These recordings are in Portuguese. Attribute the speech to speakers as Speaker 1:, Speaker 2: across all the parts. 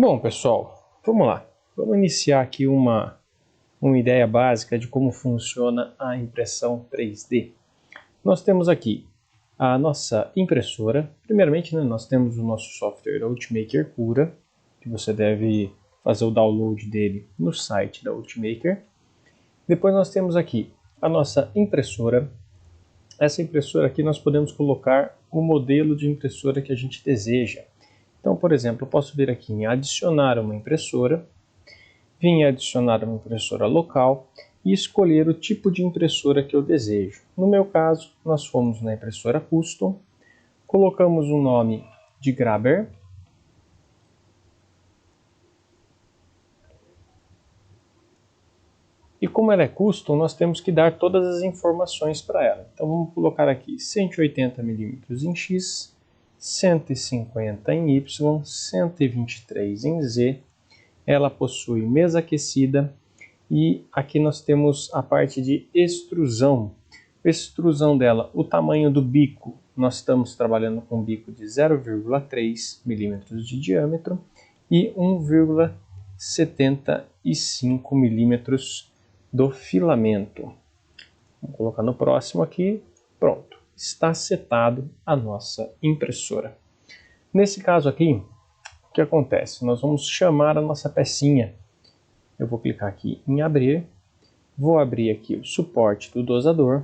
Speaker 1: Bom, pessoal, vamos lá. Vamos iniciar aqui uma ideia básica de como funciona a impressão 3D. Nós temos aqui a nossa impressora. Primeiramente, nós temos o nosso software Ultimaker Cura, que você deve fazer o download dele no site da Ultimaker. Depois nós temos aqui a nossa impressora. Essa impressora aqui nós podemos colocar o modelo de impressora que a gente deseja. Então, por exemplo, eu posso vir aqui em adicionar uma impressora, vir em adicionar uma impressora local e escolher o tipo de impressora que eu desejo. No meu caso, nós fomos na impressora Custom, colocamos o nome de Grabber, e como ela é Custom, nós temos que dar todas as informações para ela. Então vamos colocar aqui 180 mm em X, 150 em Y, 123 em Z. Ela possui mesa aquecida e aqui nós temos a parte de extrusão. A extrusão dela, o tamanho do bico, nós estamos trabalhando com um bico de 0,3 milímetros de diâmetro e 1,75 milímetros do filamento. Vou colocar no próximo aqui, pronto. Está setado a nossa impressora. Nesse caso aqui, o que acontece? Nós vamos chamar a nossa pecinha. Eu vou clicar aqui em abrir, vou abrir aqui o suporte do dosador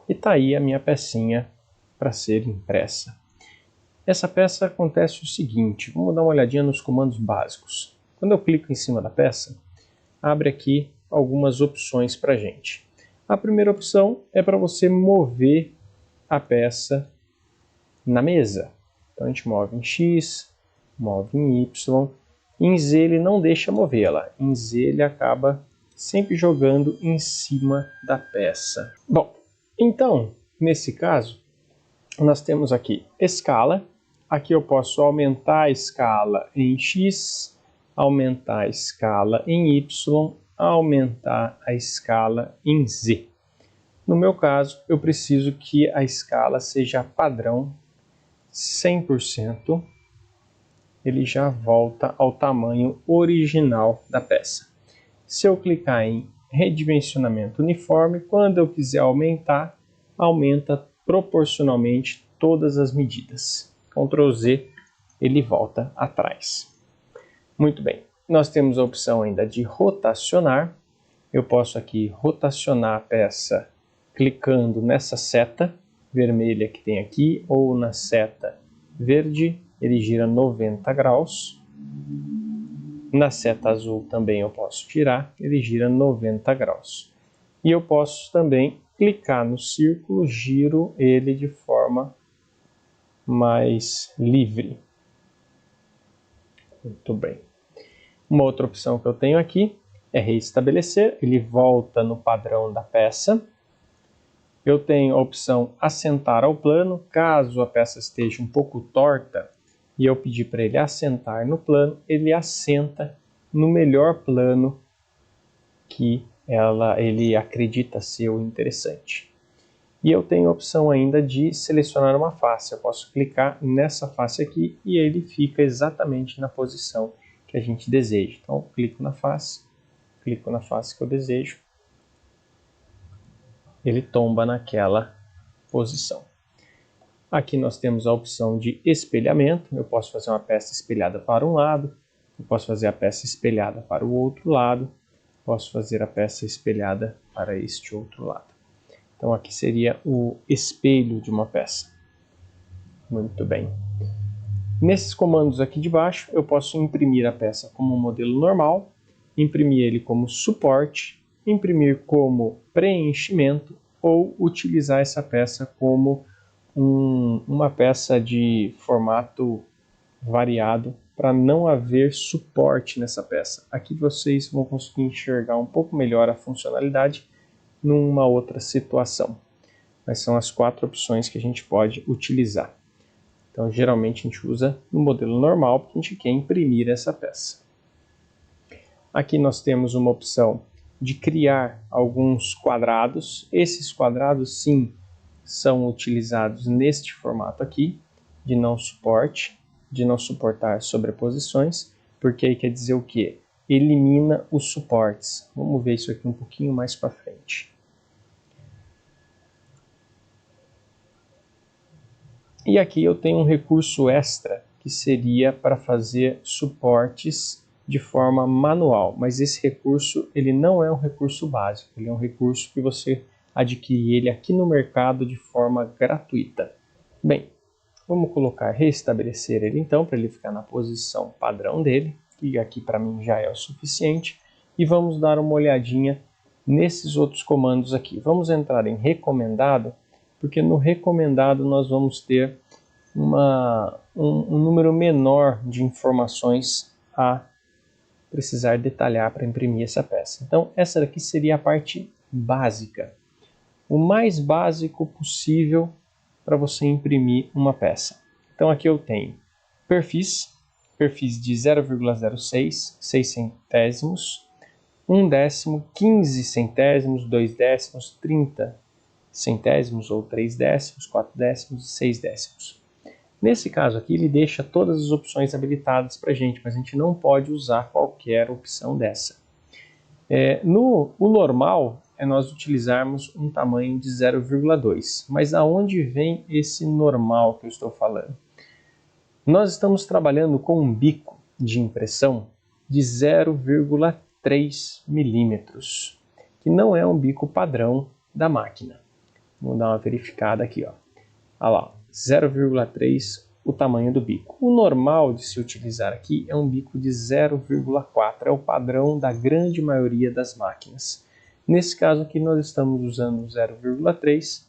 Speaker 1: e está aí a minha pecinha para ser impressa. Essa peça acontece o seguinte, vamos dar uma olhadinha nos comandos básicos. Quando eu clico em cima da peça, abre aqui algumas opções para a gente. A primeira opção é para você mover a peça na mesa. Então a gente move em X, move em Y. Em Z ele não deixa movê-la. Em Z ele acaba sempre jogando em cima da peça. Bom, então, nesse caso, nós temos aqui escala. Aqui eu posso aumentar a escala em X, aumentar a escala em Y, aumentar a escala em Z. No meu caso, eu preciso que a escala seja padrão 100%. Ele já volta ao tamanho original da peça. Se eu clicar em redimensionamento uniforme, quando eu quiser aumentar, aumenta proporcionalmente todas as medidas. Ctrl Z, ele volta atrás. Muito bem, nós temos a opção ainda de rotacionar. Eu posso aqui rotacionar a peça clicando nessa seta vermelha que tem aqui, ou na seta verde, ele gira 90 graus. Na seta azul também eu posso girar, ele gira 90 graus. E eu posso também clicar no círculo, giro ele de forma mais livre. Muito bem. Uma outra opção que eu tenho aqui é reestabelecer, ele volta no padrão da peça. Eu tenho a opção assentar ao plano, caso a peça esteja um pouco torta e eu pedir para ele assentar no plano, ele assenta no melhor plano que ele acredita ser o interessante. E eu tenho a opção ainda de selecionar uma face. Eu posso clicar nessa face aqui e ele fica exatamente na posição que a gente deseja. Então, eu clico na face que eu desejo, ele tomba naquela posição. Aqui nós temos a opção de espelhamento. Eu posso fazer uma peça espelhada para um lado, eu posso fazer a peça espelhada para o outro lado, posso fazer a peça espelhada para este outro lado. Então aqui seria o espelho de uma peça. Muito bem. Nesses comandos aqui de baixo, eu posso imprimir a peça como um modelo normal, imprimir ele como suporte, imprimir como preenchimento ou utilizar essa peça como uma peça de formato variado para não haver suporte nessa peça. Aqui vocês vão conseguir enxergar um pouco melhor a funcionalidade numa outra situação. Mas são as 4 opções que a gente pode utilizar. Então, geralmente a gente usa no modelo normal, porque a gente quer imprimir essa peça. Aqui nós temos uma opção de criar alguns quadrados. Esses quadrados, sim, são utilizados neste formato aqui, de não suporte. de não suportar sobreposições, porque aí quer dizer o quê? Elimina os suportes. Vamos ver isso aqui um pouquinho mais para frente. E aqui eu tenho um recurso extra, que seria para fazer suportes de forma manual, mas esse recurso ele não é um recurso básico, ele é um recurso que você adquire ele aqui no mercado de forma gratuita. Bem, vamos colocar restabelecer ele então, para ele ficar na posição padrão dele, que aqui para mim já é o suficiente, e vamos dar uma olhadinha nesses outros comandos aqui. Vamos entrar em recomendado, porque no recomendado nós vamos ter um número menor de informações a precisar detalhar para imprimir essa peça. Então essa daqui seria a parte básica, o mais básico possível para você imprimir uma peça. Então aqui eu tenho perfis de 0,06, 6 centésimos, 1 décimo, 15 centésimos, 2 décimos, 30 centésimos ou 3 décimos, 4 décimos e 6 décimos. Nesse caso aqui ele deixa todas as opções habilitadas para a gente, mas a gente não pode usar qualquer opção dessa. O normal é nós utilizarmos um tamanho de 0,2, mas aonde vem esse normal que eu estou falando? Nós estamos trabalhando com um bico de impressão de 0,3 milímetros, que não é um bico padrão da máquina. Vamos dar uma verificada aqui, ó. Olha lá, 0,3 o tamanho do bico. O normal de se utilizar aqui é um bico de 0,4, é o padrão da grande maioria das máquinas. Nesse caso aqui nós estamos usando 0,3,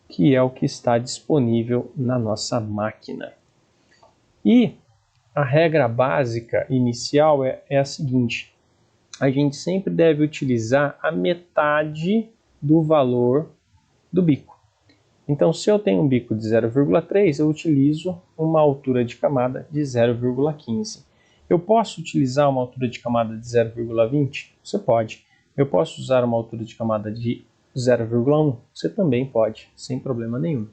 Speaker 1: que é o que está disponível na nossa máquina. E a regra básica inicial é a seguinte: a gente sempre deve utilizar a metade do valor do bico. Então, se eu tenho um bico de 0,3, eu utilizo uma altura de camada de 0,15. Eu posso utilizar uma altura de camada de 0,20? Você pode. Eu posso usar uma altura de camada de 0,1? Você também pode, sem problema nenhum.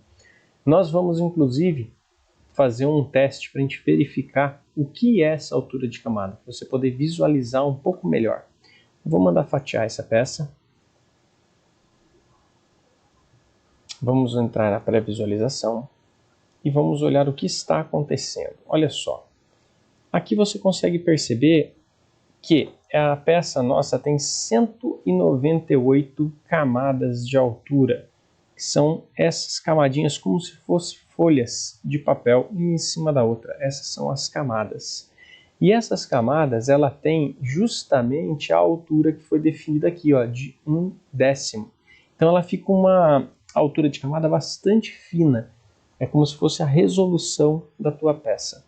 Speaker 1: Nós vamos, inclusive, fazer um teste para a gente verificar o que é essa altura de camada, para você poder visualizar um pouco melhor. Eu vou mandar fatiar essa peça. Vamos entrar na pré-visualização e vamos olhar o que está acontecendo. Olha só, aqui você consegue perceber que a peça nossa tem 198 camadas de altura, que são essas camadinhas como se fossem folhas de papel uma em cima da outra. Essas são as camadas. E essas camadas, ela tem justamente a altura que foi definida aqui, ó, de 1 décimo. Então ela fica uma altura de camada bastante fina, é como se fosse a resolução da tua peça.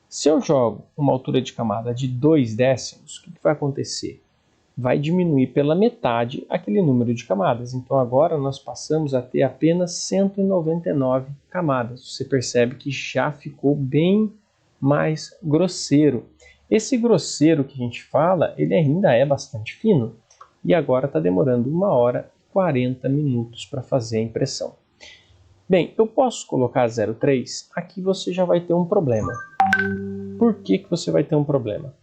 Speaker 1: Se eu jogo uma altura de camada de 2 décimos, o que vai acontecer? Vai diminuir pela metade aquele número de camadas. Então agora nós passamos a ter apenas 199 camadas. Você percebe que já ficou bem mais grosseiro. Esse grosseiro que a gente fala, ele ainda é bastante fino. E agora está demorando 1 hora 40 minutos para fazer a impressão. Bem, eu posso colocar 0,3? Aqui você já vai ter um problema. Por que você vai ter um problema?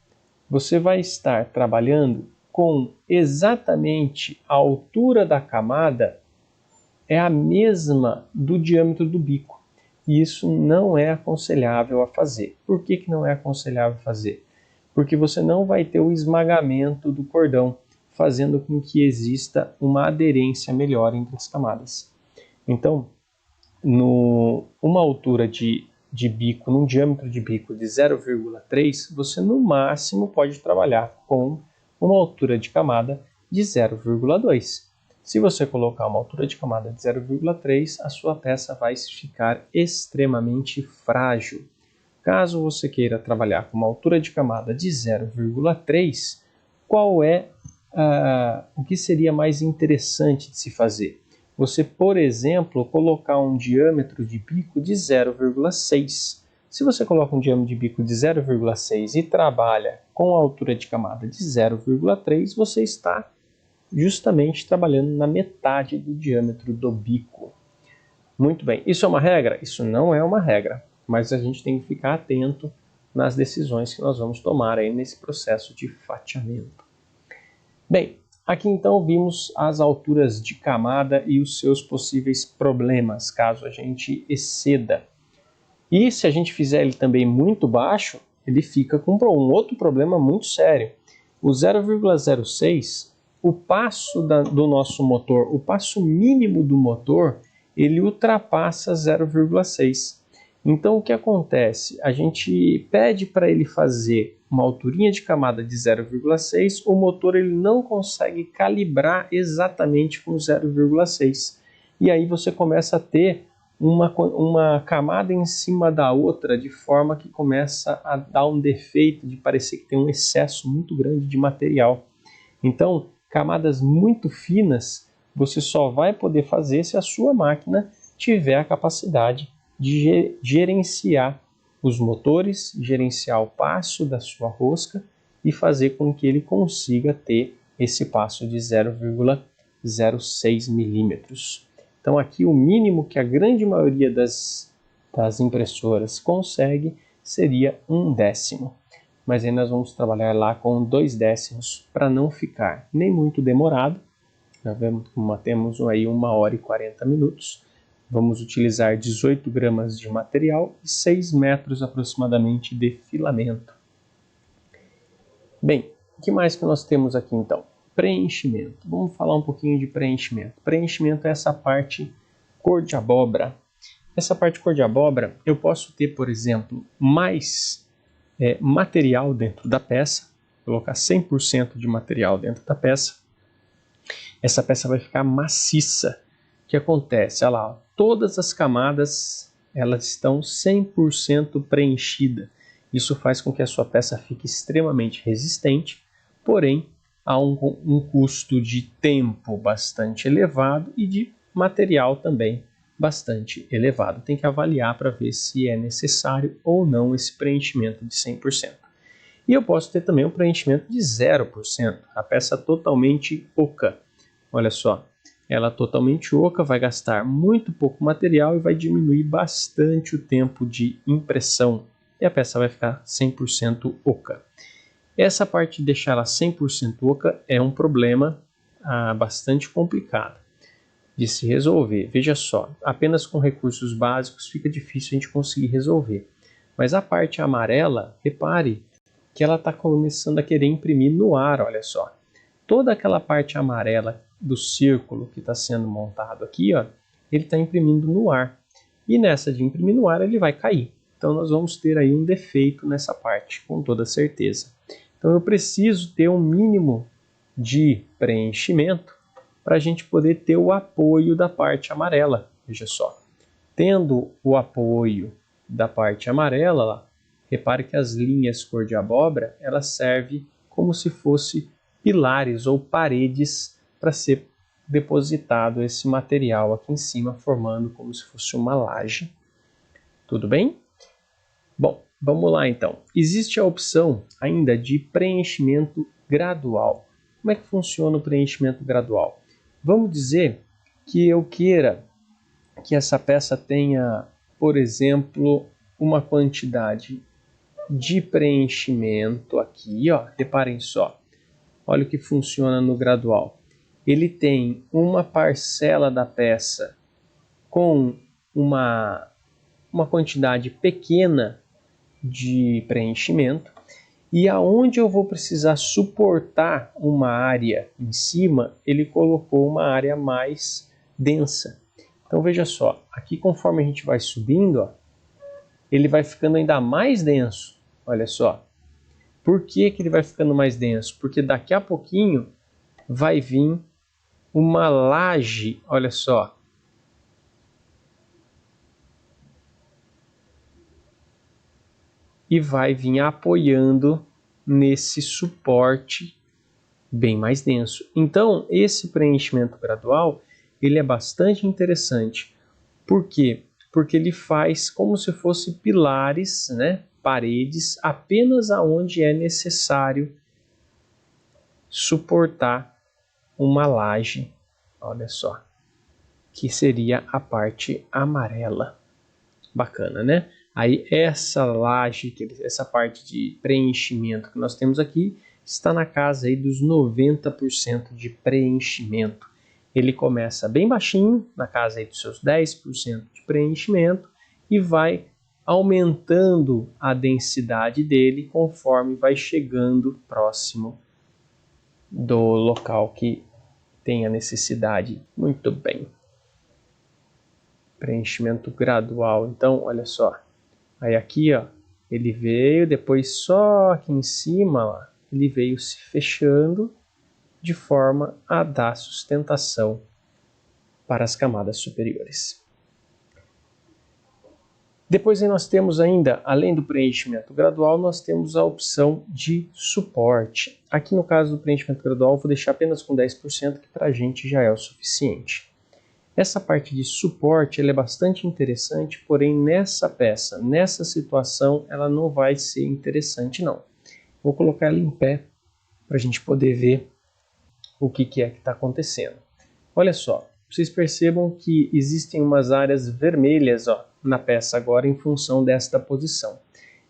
Speaker 1: Você vai estar trabalhando com exatamente a altura da camada é a mesma do diâmetro do bico. E isso não é aconselhável a fazer. Por que não é aconselhável fazer? Porque você não vai ter o esmagamento do cordão, fazendo com que exista uma aderência melhor entre as camadas. Então, uma altura de bico, num diâmetro de bico de 0,3, você no máximo pode trabalhar com uma altura de camada de 0,2. Se você colocar uma altura de camada de 0,3, a sua peça vai ficar extremamente frágil. Caso você queira trabalhar com uma altura de camada de 0,3, qual é o que seria mais interessante de se fazer? Você, por exemplo, colocar um diâmetro de bico de 0,6. Se você coloca um diâmetro de bico de 0,6 e trabalha com a altura de camada de 0,3, você está justamente trabalhando na metade do diâmetro do bico. Muito bem, isso é uma regra? Isso não é uma regra, mas a gente tem que ficar atento nas decisões que nós vamos tomar aí nesse processo de fatiamento. Bem, aqui então vimos as alturas de camada e os seus possíveis problemas, caso a gente exceda. E se a gente fizer ele também muito baixo, ele fica com um outro problema muito sério. O 0,06, o passo do nosso motor, o passo mínimo do motor, ele ultrapassa 0,6. Então o que acontece? A gente pede para ele fazer uma alturinha de camada de 0,6, o motor ele não consegue calibrar exatamente com 0,6. E aí você começa a ter uma camada em cima da outra, de forma que começa a dar um defeito, de parecer que tem um excesso muito grande de material. Então, camadas muito finas, você só vai poder fazer se a sua máquina tiver a capacidade de gerenciar os motores, gerenciar o passo da sua rosca e fazer com que ele consiga ter esse passo de 0,06 milímetros. Então aqui o mínimo que a grande maioria das impressoras consegue seria 1/10. Mas aí nós vamos trabalhar lá com 2/10 para não ficar nem muito demorado. Já vemos como temos aí 1h e 40 minutos. Vamos utilizar 18 gramas de material e 6 metros aproximadamente de filamento. Bem, o que mais que nós temos aqui então? Preenchimento. Vamos falar um pouquinho de preenchimento. Preenchimento é essa parte cor de abóbora. Essa parte cor de abóbora, eu posso ter, por exemplo, mais material dentro da peça, colocar 100% de material dentro da peça. Essa peça vai ficar maciça. O que acontece? Olha lá, todas as camadas elas estão 100% preenchidas. Isso faz com que a sua peça fique extremamente resistente, porém há um custo de tempo bastante elevado e de material também bastante elevado. Tem que avaliar para ver se é necessário ou não esse preenchimento de 100%. E eu posso ter também um preenchimento de 0%, a peça totalmente oca. Olha só, ela totalmente oca, vai gastar muito pouco material e vai diminuir bastante o tempo de impressão. E a peça vai ficar 100% oca. Essa parte de deixar ela 100% oca é um problema bastante complicado de se resolver. Veja só, apenas com recursos básicos fica difícil a gente conseguir resolver. Mas a parte amarela, repare que ela está começando a querer imprimir no ar, olha só. Toda aquela parte amarela do círculo que está sendo montado aqui, ó, ele está imprimindo no ar. E nessa de imprimir no ar ele vai cair. Então nós vamos ter aí um defeito nessa parte, com toda certeza. Então eu preciso ter um mínimo de preenchimento para a gente poder ter o apoio da parte amarela. Veja só, tendo o apoio da parte amarela, repare que as linhas cor de abóbora, ela serve como se fosse pilares ou paredes para ser depositado esse material aqui em cima, formando como se fosse uma laje. Tudo bem? Bom, vamos lá então. Existe a opção ainda de preenchimento gradual. Como é que funciona o preenchimento gradual? Vamos dizer que eu queira que essa peça tenha, por exemplo, uma quantidade de preenchimento aqui, ó. Reparem só. Olha o que funciona no gradual. Ele tem uma parcela da peça com uma quantidade pequena de preenchimento, e aonde eu vou precisar suportar uma área em cima, ele colocou uma área mais densa. Então veja só, aqui conforme a gente vai subindo, ó, ele vai ficando ainda mais denso. Olha só. Por que ele vai ficando mais denso? Porque daqui a pouquinho vai vir uma laje, olha só. E vai vir apoiando nesse suporte bem mais denso. Então, esse preenchimento gradual, ele é bastante interessante. Por quê? Porque ele faz como se fosse pilares, né? Paredes, apenas aonde é necessário suportar uma laje, olha só, que seria a parte amarela. Bacana, né? Aí essa laje, essa parte de preenchimento que nós temos aqui, está na casa aí dos 90% de preenchimento. Ele começa bem baixinho, na casa aí dos seus 10% de preenchimento, e vai aumentando a densidade dele conforme vai chegando próximo do local que tem a necessidade. Muito bem. Preenchimento gradual. Então, olha só. Aí aqui, ó, ele veio, depois só aqui em cima, ó, ele veio se fechando de forma a dar sustentação para as camadas superiores. Depois nós temos ainda, além do preenchimento gradual, nós temos a opção de suporte. Aqui no caso do preenchimento gradual, eu vou deixar apenas com 10%, que para a gente já é o suficiente. Essa parte de suporte ela é bastante interessante, porém nessa peça, nessa situação, ela não vai ser interessante não. Vou colocar ela em pé para a gente poder ver o que é que está acontecendo. Olha só, vocês percebam que existem umas áreas vermelhas, ó, na peça agora em função desta posição.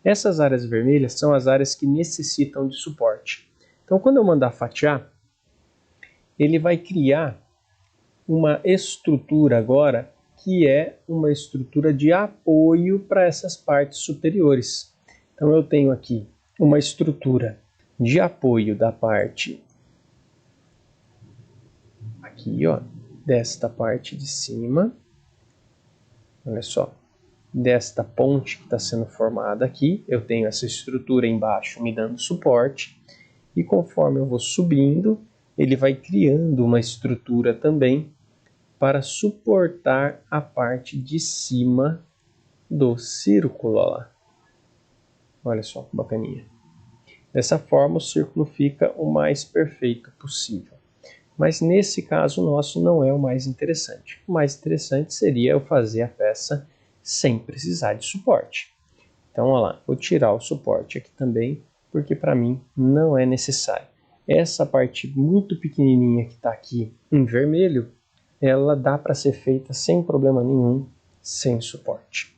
Speaker 1: Essas áreas vermelhas são as áreas que necessitam de suporte. Então quando eu mandar fatiar, ele vai criar uma estrutura agora que é uma estrutura de apoio para essas partes superiores. Então eu tenho aqui uma estrutura de apoio da parte aqui, ó, desta parte de cima. Olha só, desta ponte que está sendo formada aqui, eu tenho essa estrutura embaixo me dando suporte, e conforme eu vou subindo, ele vai criando uma estrutura também para suportar a parte de cima do círculo. Ó. Olha só que bacaninha. Dessa forma o círculo fica o mais perfeito possível. Mas nesse caso nosso não é o mais interessante. O mais interessante seria eu fazer a peça sem precisar de suporte. Então, olha lá, vou tirar o suporte aqui também, porque para mim não é necessário. Essa parte muito pequenininha que está aqui em vermelho, ela dá para ser feita sem problema nenhum, sem suporte.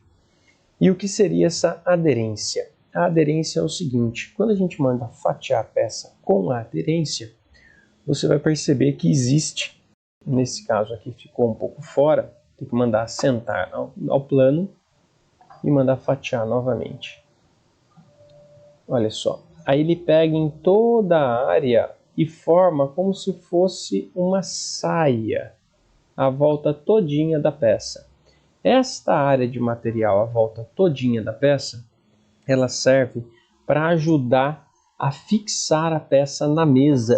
Speaker 1: E o que seria essa aderência? A aderência é o seguinte, quando a gente manda fatiar a peça com a aderência, você vai perceber que existe, nesse caso aqui ficou um pouco fora, tem que mandar assentar ao plano e mandar fatiar novamente. Olha só, aí ele pega em toda a área e forma como se fosse uma saia à volta todinha da peça. Esta área de material à volta todinha da peça, ela serve para ajudar a fixar a peça na mesa,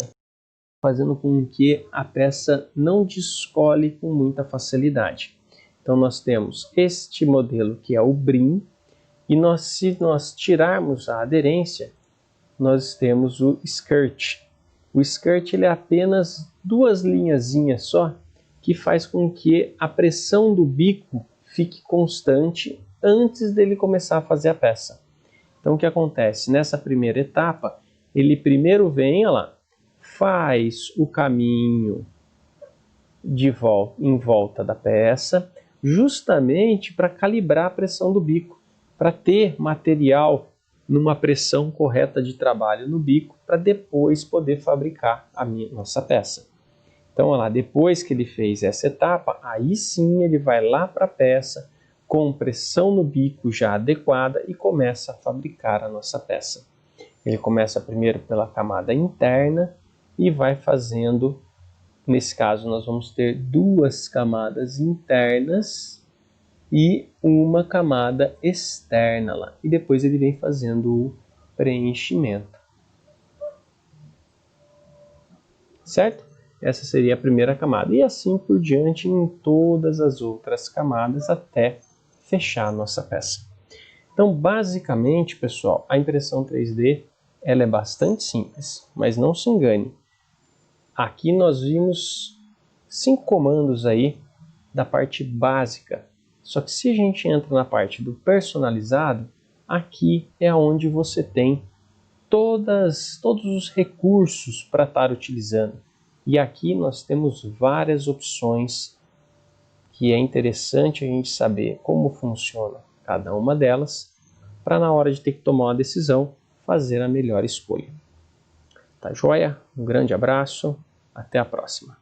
Speaker 1: fazendo com que a peça não descole com muita facilidade. Então nós temos este modelo que é o brim, e se nós tirarmos a aderência, nós temos o skirt. O skirt ele é apenas duas linhazinhas só, que faz com que a pressão do bico fique constante antes dele começar a fazer a peça. Então o que acontece? Nessa primeira etapa, ele primeiro vem, olha lá, faz o caminho em volta da peça, justamente para calibrar a pressão do bico, para ter material numa pressão correta de trabalho no bico, para depois poder fabricar a nossa peça. Então, olha lá, depois que ele fez essa etapa, aí sim ele vai lá para a peça, com pressão no bico já adequada, e começa a fabricar a nossa peça. Ele começa primeiro pela camada interna e vai fazendo, nesse caso nós vamos ter duas camadas internas e uma camada externa lá. E depois ele vem fazendo o preenchimento. Certo? Essa seria a primeira camada. E assim por diante em todas as outras camadas até fechar a nossa peça. Então, basicamente, pessoal, a impressão 3D ela é bastante simples, mas não se engane. Aqui nós vimos 5 comandos aí da parte básica. Só que se a gente entra na parte do personalizado, aqui é onde você tem todos os recursos para estar utilizando. E aqui nós temos várias opções que é interessante a gente saber como funciona cada uma delas, para na hora de ter que tomar uma decisão, fazer a melhor escolha. Tá joia? Um grande abraço, até a próxima.